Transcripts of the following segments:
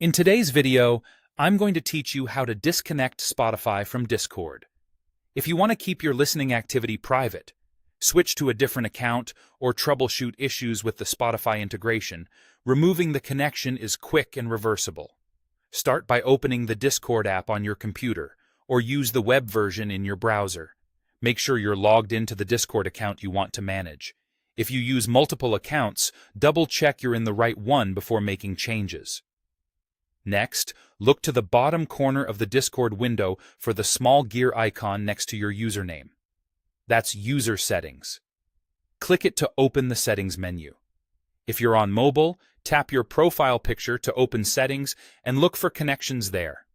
In today's video, I'm going to teach you how to disconnect Spotify from Discord. If you want to keep your listening activity private, switch to a different account, or troubleshoot issues with the Spotify integration, removing the connection is quick and reversible. Start by opening the Discord app on your computer, or use the web version in your browser. Make sure you're logged into the Discord account you want to manage. If you use multiple accounts, double-check you're in the right one before making changes. Next, look to the bottom corner of the Discord window for the small gear icon next to your username. That's User Settings. Click it to open the Settings menu. If you're on mobile, tap your profile picture to open Settings and look for Connections there.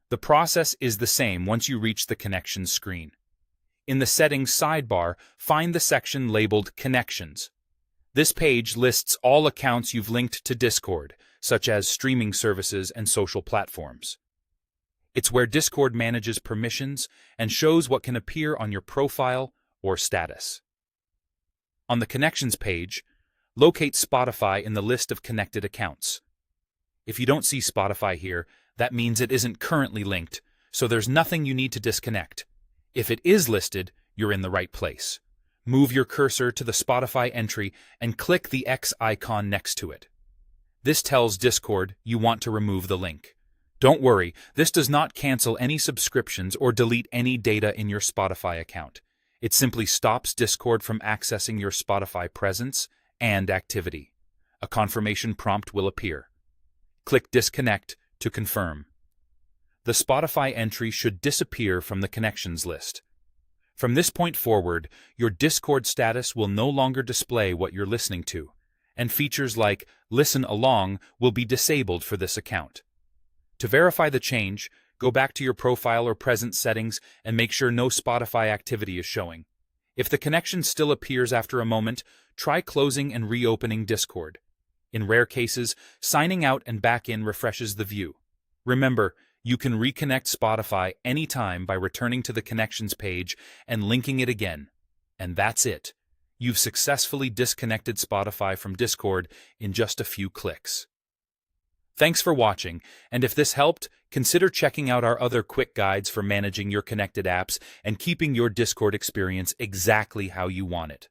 The process is the same once you reach the Connections screen. In the Settings sidebar, find the section labeled Connections. This page lists all accounts you've linked to Discord, such as streaming services and social platforms. It's where Discord manages permissions and shows what can appear on your profile or status. On the Connections page, locate Spotify in the list of connected accounts. If you don't see Spotify here, that means it isn't currently linked, so there's nothing you need to disconnect. If it is listed, you're in the right place. Move your cursor to the Spotify entry and click the X icon next to it. This tells Discord you want to remove the link. Don't worry, this does not cancel any subscriptions or delete any data in your Spotify account. It simply stops Discord from accessing your Spotify presence and activity. A confirmation prompt will appear. Click Disconnect to confirm. The Spotify entry should disappear from the connections list. From this point forward, your Discord status will no longer display what you're listening to, and features like Listen Along will be disabled for this account. To verify the change, go back to your profile or presence settings and make sure no Spotify activity is showing. If the connection still appears after a moment, try closing and reopening Discord. In rare cases, signing out and back in refreshes the view. Remember, you can reconnect Spotify anytime by returning to the Connections page and linking it again. And that's it. You've successfully disconnected Spotify from Discord in just a few clicks. Thanks for watching, and if this helped, consider checking out our other quick guides for managing your connected apps and keeping your Discord experience exactly how you want it.